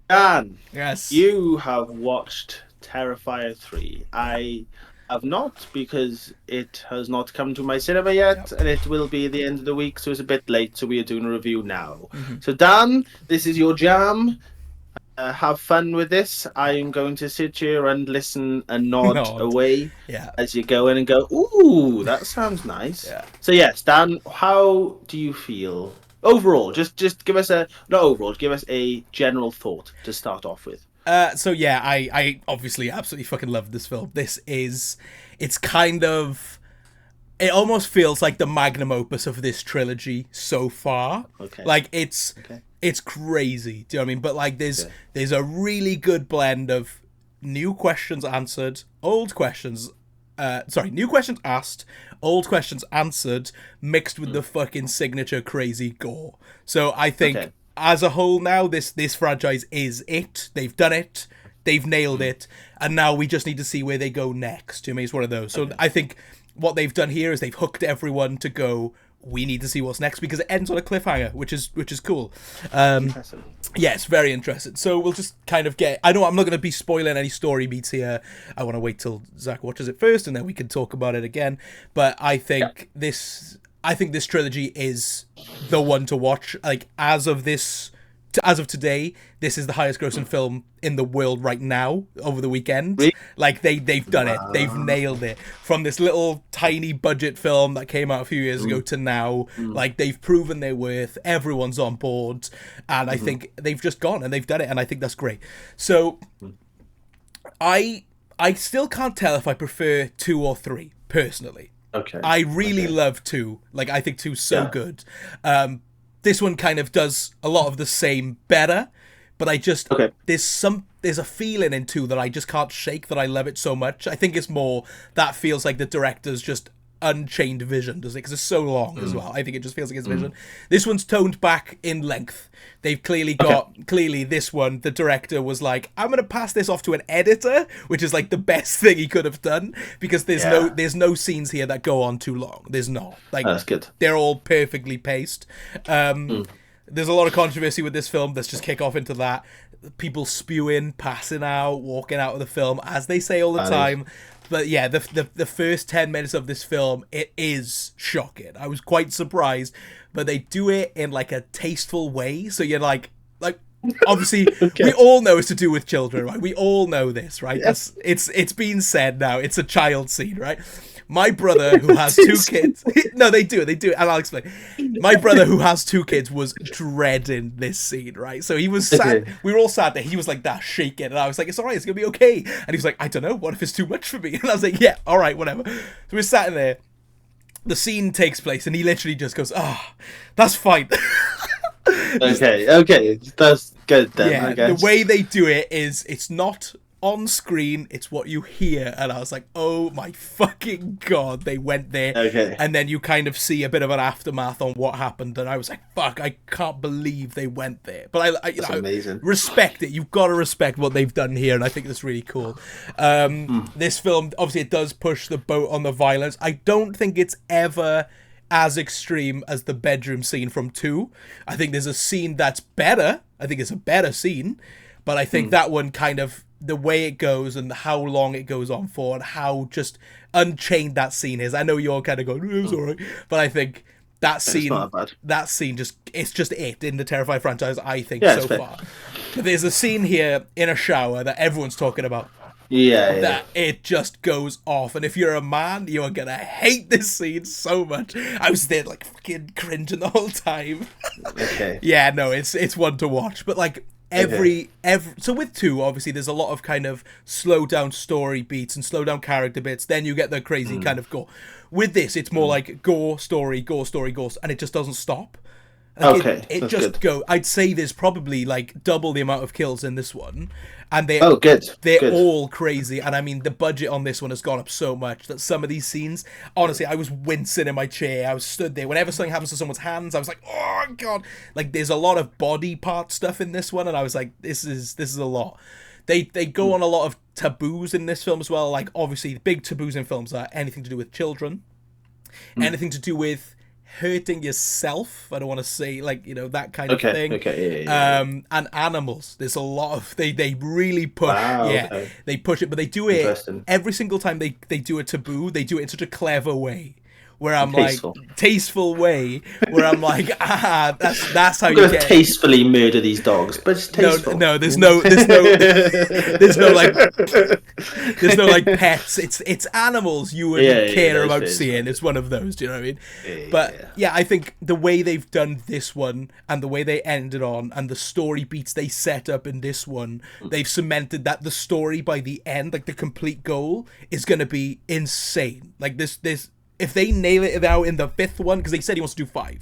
Dan, Yes. you have watched Terrifier 3. I have not because it has not come to my cinema Yep. yet, and it will be the end of the week, so it's a bit late, so we are doing a review now. hmm So, Dan, this is your jam. Have fun with this. I am going to sit here and listen and nod Nod. away Yeah. as you go in and go, ooh, that sounds nice. Yeah. So yes, Dan, how do you feel overall? Just give us a not overall, give us a general thought to start off with. So yeah, I obviously absolutely fucking love this film. It's kind of, it almost feels like the magnum opus of this trilogy so far. Okay. Like Okay. it's crazy. Do you know what I mean? But like Okay. there's a really good blend of new questions answered, old questions new questions asked, old questions answered, mixed with Mm. the fucking signature crazy gore. So I think Okay. as a whole now, this franchise is it. They've done it. They've nailed Mm. it, and now we just need to see where they go next. To me, it's one of those. So Okay. I think what they've done here is they've hooked everyone to go. We need to see what's next because it ends on a cliffhanger, which is cool. Interesting. Yeah, it's very interesting. So we'll just kind of get. I know I'm not going to be spoiling any story beats here. I want to wait till Zach watches it first, and then we can talk about it again. But Yeah. I think this trilogy is the one to watch. Like as of today, this is the highest grossing Mm. film in the world right now over the weekend. Really? Like they've done it. They've Wow. nailed it. From this little tiny budget film that came out a few years ago Mm. to now, Mm. like they've proven their worth. Everyone's on board, and I Mhm. think they've just gone and they've done it, and I think that's great. So Mm. I I still can't tell if I prefer two or three personally. Okay. I really Okay. love two. Like I think two's so Yeah. good. This one kind of does a lot of the same better, but I just Okay. there's a feeling in two that I just can't shake that I love it so much. I think it's more that feels like the director's just unchained vision, does it? Because it's so long as Mm. well. I think it just feels like his Mm. vision. This one's toned back in length. They've Okay. clearly this one, the director was like, I'm gonna pass this off to an editor, which is like the best thing he could have done because Yeah. there's no scenes here that go on too long. There's not. Like That's good. they're all perfectly paced. Mm. There's a lot of controversy with this film. Let's just kick off into that. People spewing, passing out, walking out of the film, as they say all the Aye. time. But yeah, the first 10 minutes of this film, it is shocking. I was quite surprised, but they do it in like a tasteful way. So you're like obviously we Okay. all know it's to do with children, right? We all know this, right? Yeah. That's it's been said now. It's a child scene, right? My brother who has two kids, no, they do, and I'll explain. My brother who has two kids was dreading this scene, right? So he was sad. Okay. We were all sad that he was like that shaking, and I was like, "It's all right, it's gonna be okay." And he was like, "I don't know, what if it's too much for me?" And I was like, "Yeah, all right, whatever." So we're sat in there. The scene takes place, and he literally just goes, "Ah, oh, that's fine." Okay. Okay. That's good then, I Yeah, the guess. way they do it is it's not on screen, it's what you hear. And I was like, oh my fucking god, they went there. Okay. And then you kind of see a bit of an aftermath on what happened. And I was like, fuck, I can't believe they went there. But That's amazing. respect it. You've got to respect what they've done here. And I think that's really cool. Mm. This film, obviously, it does push the boat on the violence. I don't think it's ever as extreme as the bedroom scene from 2. I think there's a scene that's better. I think it's a better scene. But I think Mm. that one kind of, the way it goes and how long it goes on for and how just unchained that scene is. I know you're kind of going, it's alright. But I think It's not bad. that scene just, it's just it in the Terrifier franchise, I think, Yeah, it's so fair. far. But there's a scene here in a shower that everyone's talking about Yeah, yeah. that it just goes off. And if you're a man, you are gonna hate this scene so much. I was there like fucking cringing the whole time. Okay. Yeah, no, it's one to watch. But like every so with 2, obviously there's a lot of kind of slow down story beats and slow down character bits. Then you get the crazy Mm. kind of gore. With this, it's more like gore, story, gore, story, gore, and it just doesn't stop. Like Okay, it that's just good. go. I'd say there's probably like double the amount of kills in this one, and Oh, good. they're Good. all crazy. And I mean, the budget on this one has gone up so much that some of these scenes, honestly, I was wincing in my chair. I was stood there. Whenever something happens to someone's hands, I was like, oh god. Like there's a lot of body part stuff in this one, and I was like, this is a lot. They go on a lot of taboos in this film as well. Like obviously, the big taboos in films are anything to do with children, Mm. anything to do with hurting yourself. I don't want to say like that kind of Okay. thing. Okay. Yeah. And animals. There's a lot of they really push. Wow. Yeah, Okay. they push it, but they do it Interesting. every single time they do a taboo. They do it in such a clever way. Where I'm like Tasteful. tasteful way, where I'm like, that's how I'm you gonna get. tastefully murder these dogs, but it's No, tasteful. no, there's no like there's no like pets. It's animals you Yeah, would yeah, care that's about fair, seeing. that's It's one of those. Do you know what I mean? fair. But Yeah. yeah, I think the way they've done this one and the way they ended on and the story beats they set up in this one, they've cemented that the story by the end, like the complete goal, is going to be insane. Like this, if they nail it out in the fifth one, because they said he wants to do five.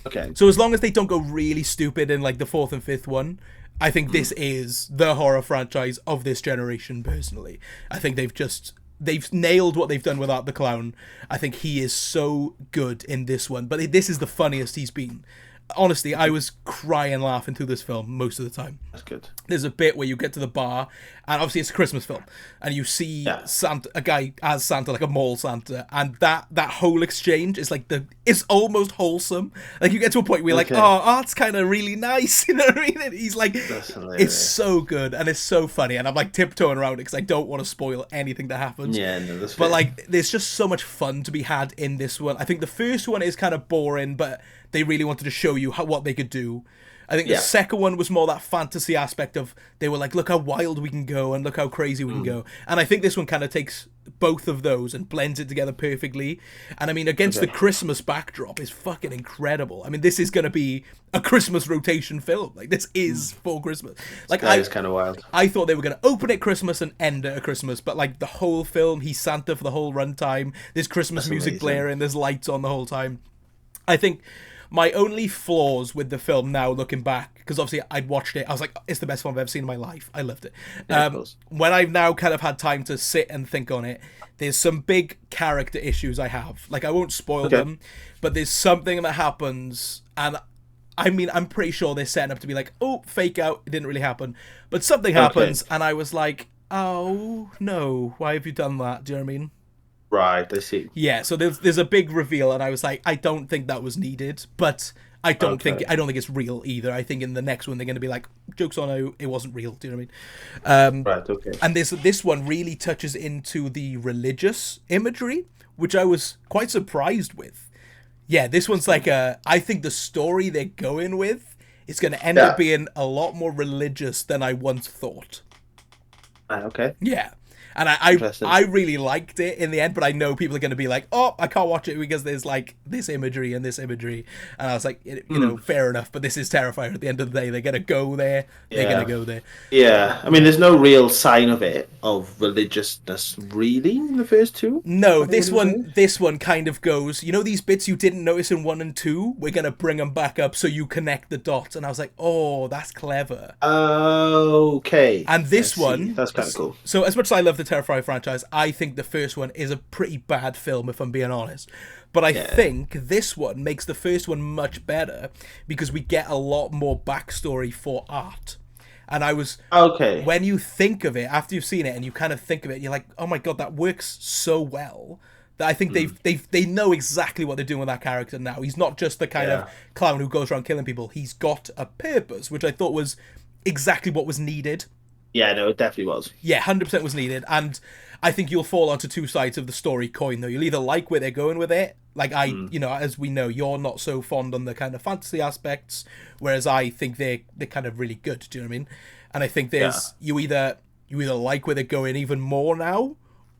Okay. So as long as they don't go really stupid in like the fourth and fifth one, I think this is the horror franchise of this generation. Personally, I think they've nailed what they've done with Art the Clown. I think he is so good in this one, but this is the funniest he's been. Honestly, I was crying laughing through this film most of the time. That's good. There's a bit where you get to the bar, and obviously it's a Christmas film, and you see Yeah. Santa, a guy as Santa, like a mall Santa, and that whole exchange is like it's almost wholesome. Like you get to a point where you're Okay. like, oh, Art's kind of really nice, you know what I mean? And he's like, That's it's hilarious. so good and it's so funny, and I'm like tiptoeing around it because I don't want to spoil anything that happens. Yeah, no, that's But fair. like, there's just so much fun to be had in this one. I think the first one is kind of boring, but they really wanted to show you what they could do. I think the Yeah. second one was more that fantasy aspect of they were like, look how wild we can go and look how crazy we can go. And I think this one kind of takes both of those and blends it together perfectly. And I mean, against the Christmas backdrop is fucking incredible. I mean, this is going to be a Christmas rotation film. Like, this is for Christmas. Like, That is kind of wild. I thought they were going to open at Christmas and end at Christmas, but like the whole film, he's Santa for the whole runtime. There's Christmas That's music amazing. blaring, there's lights on the whole time. I think my only flaws with the film now, looking back, because obviously I'd watched it, I was like, it's the best film I've ever seen in my life. I loved it. Yeah, of course. When I've now kind of had time to sit and think on it, there's some big character issues I have. Like, I won't spoil Okay. them, but there's something that happens, and I mean, I'm pretty sure they're setting up to be like, oh, fake out, it didn't really happen. But something happens, and I was like, oh, no, why have you done that? Do you know what I mean? Right, I see. Yeah, so there's a big reveal, and I was like, I don't think that was needed, but I don't think it's real either. I think in the next one they're going to be like, jokes on you, it wasn't real. Do you know what I mean? Right, okay. And this one really touches into the religious imagery, which I was quite surprised with. Yeah, this one's like I think the story they're going with is going to end up being a lot more religious than I once thought. Right, okay. Yeah. And Interesting. I really liked it in the end, but I know people are going to be like, oh, I can't watch it because there's like this imagery and this imagery. And I was like, you know, fair enough, but this is Terrifier at the end of the day. They're going to go there. They're going to go there. Yeah, I mean, there's no real sign of it, of religiousness, really, in the first two. No, this one kind of goes, you know, these bits you didn't notice in 1 and 2, we're going to bring them back up so you connect the dots. And I was like, oh, that's clever. Okay. And this I see. one, That's kind of cool. So as much as I love the Terrifier franchise, I think the first one is a pretty bad film, if I'm being honest. But I think this one makes the first one much better because we get a lot more backstory for Art. And I was when you think of it after you've seen it and you kind of think of it, you're like, oh my god, that works so well. That I think they know exactly what they're doing with that character now. He's not just the kind of clown who goes around killing people. He's got a purpose, which I thought was exactly what was needed. Yeah, no, it definitely was. Yeah, 100% was needed. And I think you'll fall onto two sides of the story coin, though. You'll either like where they're going with it. Like, you know, as we know, you're not so fond on the kind of fantasy aspects, whereas I think they're kind of really good. Do you know what I mean? And I think there's you either like where they're going even more now,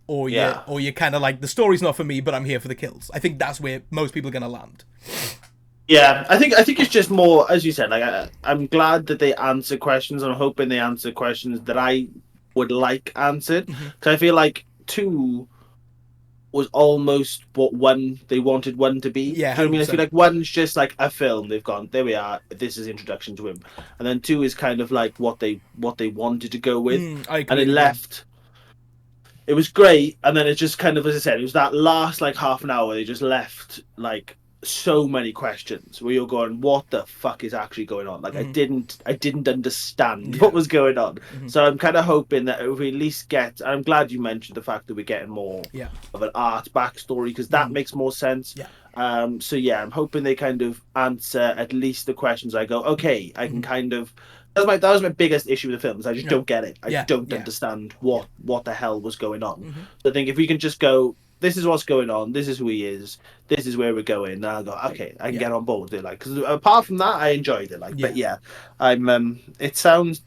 or you kind of like, the story's not for me, but I'm here for the kills. I think that's where most people are going to land. Yeah, I think it's just more, as you said, like I'm glad that they answer questions. I'm hoping they answer questions that I would like answered. Because I feel like 2 was almost what they wanted 1 to be. Yeah, Do you know what I mean? I 100%. feel like 1's just like a film. They've gone, there we are. This is introduction to him, and then 2 is kind of like what they wanted to go with, I agree and it with left. It was great, and then it just kind of, as I said, it was that last like half an hour. They just left like so many questions where you're going, what the fuck is actually going on? Like I didn't understand what was going on. So I'm kind of hoping that if we at least get, I'm glad you mentioned the fact that we're getting more of an Art backstory, because that makes more sense. So yeah, I'm hoping they kind of answer at least the questions. I go, okay, I can kind of. That was my biggest issue with the films. I just don't get it. I Yeah, don't yeah, understand yeah. what the hell was going on. So I think if we can just go, this is what's going on. This is who he is. This is where we're going. And I'll go, okay, I can Yeah. get on board with it. Like, because apart from that, I enjoyed it. Like, but Yeah. yeah, I'm. It sounds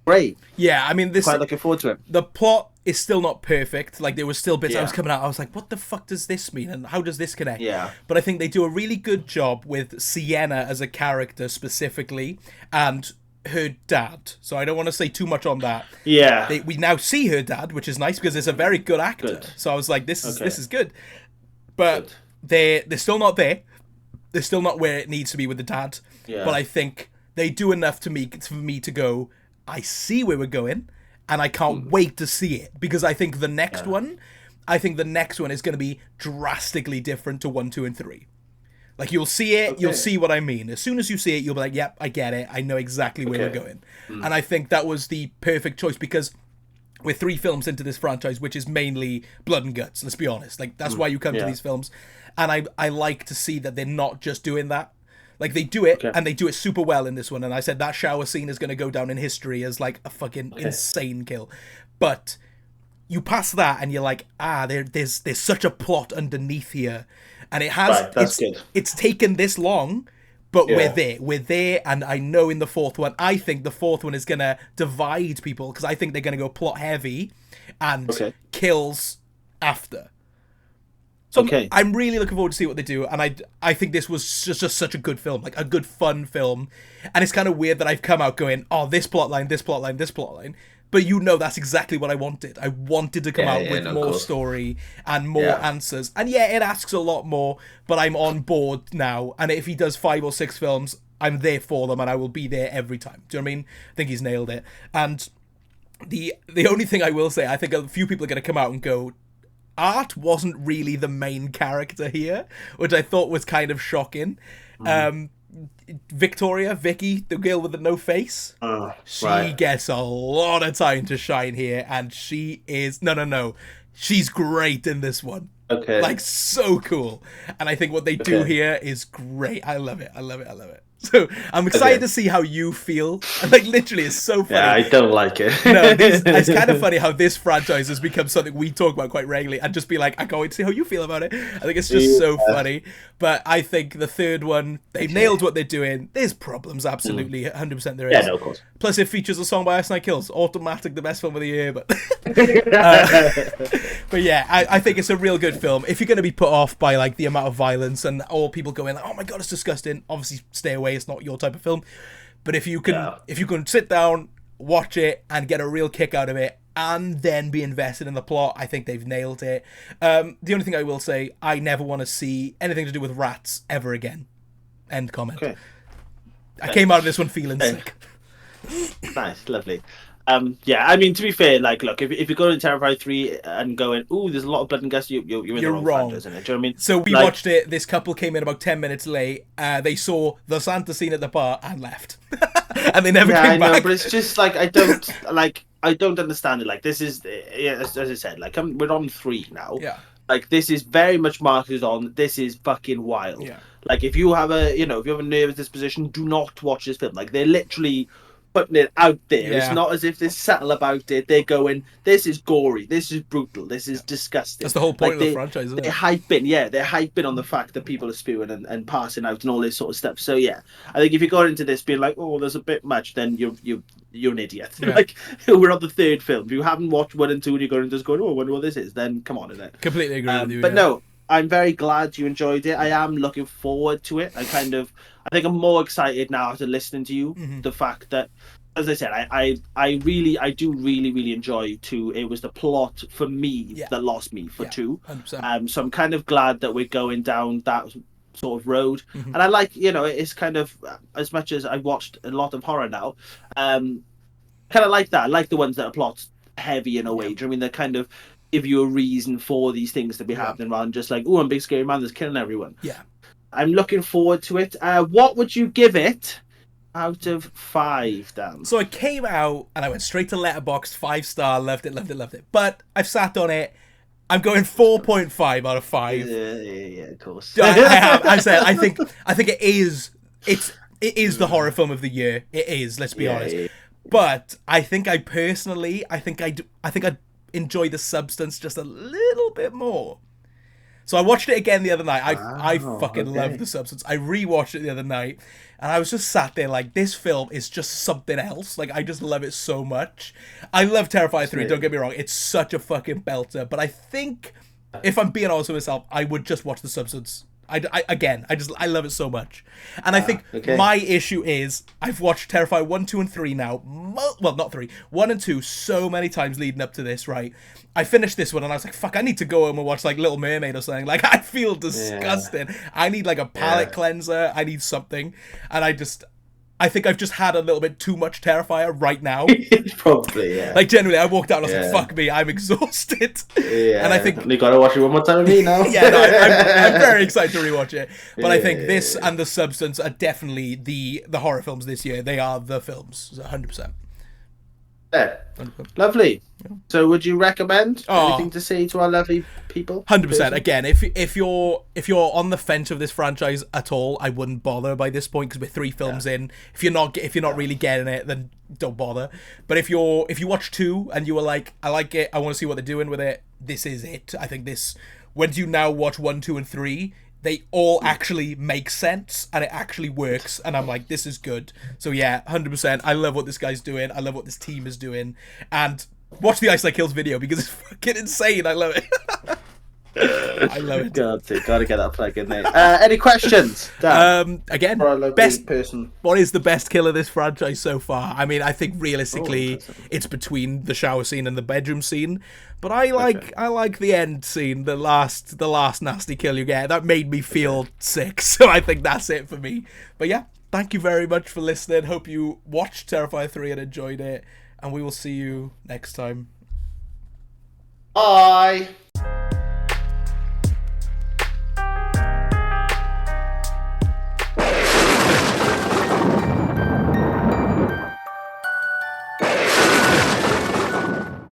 great. Yeah, I mean, this Quite looking forward to it. the plot is still not perfect. Like, there was still bits I was Yeah. coming out, I was like, what the fuck does this mean? And how does this connect? Yeah. But I think they do a really good job with Sienna as a character specifically, and her dad. So I don't want to say too much on that. Yeah. We now see her dad, which is nice because it's a very good actor. Good. So I was like, this Okay. is good. But Good. they're still not there. They're still not where it needs to be with the dad. Yeah. But I think they do enough for me to go, I see where we're going, and I can't wait to see it, because I think the next one is going to be drastically different to 1, 2, and 3. Like, you'll see it, you'll see what I mean. As soon as you see it, you'll be like, yep, I get it. I know exactly where we're going. And I think that was the perfect choice, because we're 3 films into this franchise, which is mainly blood and guts, let's be honest. Like, that's why you come to these films. And I like to see that they're not just doing that. Like, they do it, and they do it super well in this one. And I said that shower scene is going to go down in history as, like, a fucking insane kill. But you pass that, and you're like, there's such a plot underneath here. And it has, Right, that's good. It's taken this long, but we're there. And I know in the 4th one, I think the 4th one is going to divide people, because I think they're going to go plot heavy and kills after. So I'm really looking forward to see what they do, and I think this was just such a good film, like a good fun film. And it's kind of weird that I've come out going, oh, this plotline, this plotline, this plotline, but that's exactly what I wanted. I wanted to come out with more story and more answers, and it asks a lot more, but I'm on board now. And if he does 5 or 6 films, I'm there for them, and I will be there every time. Do you know what I mean? I think he's nailed it. And the only thing I will say, I think a few people are going to come out and go, Art wasn't really the main character here, which I thought was kind of shocking. Vicky, the girl with the no face, she gets a lot of time to shine here, and she is she's great in this one. Like, so cool. And I think what they do here is great. I love it. So I'm excited to see how you feel. Like, literally, it's so funny. Yeah, I don't like it. No, it's kind of funny how this franchise has become something we talk about quite regularly, and just be like, I can't wait to see how you feel about it. I think it's just so funny. But I think the 3rd one, they've nailed what they're doing. There's problems, absolutely, 100% there is. Yeah, no, of course. Plus, it features a song by Ice Night Kills. Automatic, the best film of the year. But but yeah, I think it's a real good film. If you're going to be put off by, like, the amount of violence and all people going, like, oh my god, it's disgusting, obviously stay away. It's not your type of film. But if you can sit down, watch it, and get a real kick out of it, and then be invested in the plot, I think they've nailed it. The only thing I will say, I never want to see anything to do with rats ever again. End comment. I came out of this one feeling sick. Nice, lovely. I mean, to be fair, like, look, if you go to Terrifier 3 and going, ooh, there's a lot of blood and guts, you're in the wrong franchise, isn't it? Do you know what I mean? So we watched it, this couple came in about 10 minutes late, they saw the Santa scene at the bar and left. And they never came back. I know, but it's just, like, I don't understand it. Like, this is, as I said, like, we're on 3 now. Yeah. Like, this is very much marketed on, this is fucking wild. Yeah. Like, if you have a nervous disposition, do not watch this film. Like, they're literally putting it out there. It's not as if they're subtle about it. They're going, this is gory, this is brutal, this is disgusting. That's the whole point of the franchise, isn't it? They're hyping on the fact that people are spewing and passing out and all this sort of stuff. So yeah, I think if you go into this being like, oh, there's a bit much, then you're an idiot. Like, we're on the 3rd film. If you haven't watched 1 and 2 and you're going and just going, oh, I wonder what this is, then come on, innit? Completely agree with you. But no, I'm very glad you enjoyed it. I am looking forward to it. I think I'm more excited now after listening to you. The fact that, as I said, I do really enjoy 2. It was the plot for me that lost me for 2. 100%. So I'm kind of glad that we're going down that sort of road. And I like, it's kind of, as much as I've watched a lot of horror now, kind of like that. I like the ones that are plot heavy in a way. Do you know what I mean? They kind of give you a reason for these things to be happening, rather than just like, oh, I'm a big scary man that's killing everyone. Yeah. I'm looking forward to it. What would you give it out of 5, Dan? So I came out and I went straight to Letterboxd, 5-star, loved it. But I've sat on it. I'm going 4.5 out of 5. Yeah, of course. I have. I said. I think it is. It is the horror film of the year. It is. Let's be honest. Yeah. But I think I enjoy the substance just a little bit more. So I watched it again the other night. I fucking love The Substance. I rewatched it the other night, and I was just sat there like, this film is just something else. Like, I just love it so much. I love Terrifier 3, don't get me wrong. It's such a fucking belter. But I think, if I'm being honest with myself, I would just watch The Substance. I love it so much. And I think my issue is, I've watched Terrifier 1, 2, and 3 now. Well, not 3. 1 and 2 so many times leading up to this, right? I finished this one and I was like, fuck, I need to go home and watch, like, Little Mermaid or something. Like, I feel disgusting. I need, like, a palate cleanser. I need something. And I think I've just had a little bit too much Terrifier right now. Probably, yeah. Like, generally, I walked out and I was like, fuck me, I'm exhausted. Yeah. And I think... You gotta watch it one more time with me now. Yeah, no, I'm very excited to rewatch it. But I think this and The Substance are definitely the horror films this year. They are the films, 100%. Yeah. Lovely. So would you recommend anything to say to our lovely people? 100%. Again, if you're on the fence of this franchise at all, I wouldn't bother by this point, because we're 3 films in. If you're not really getting it, then don't bother. But if you watch 2 and you were like, I like it, I want to see what they're doing with it, this is it. I think this, when you now watch 1, 2, and 3, they all actually make sense and it actually works, and I'm like, this is good. So yeah, 100%. I love what this guy's doing. I love what this team is doing, and watch the Ice Like Kills video because it's fucking insane. I love it. I love it. Gotta get that plug in there. Any questions, Dan? Again, best person. What is the best kill of this franchise so far? I mean, I think realistically, it's between the shower scene and the bedroom scene. But I like the end scene, the last nasty kill you get. That made me feel sick. So I think that's it for me. But yeah, thank you very much for listening. Hope you watched Terrifier 3 and enjoyed it. And we will see you next time. Bye.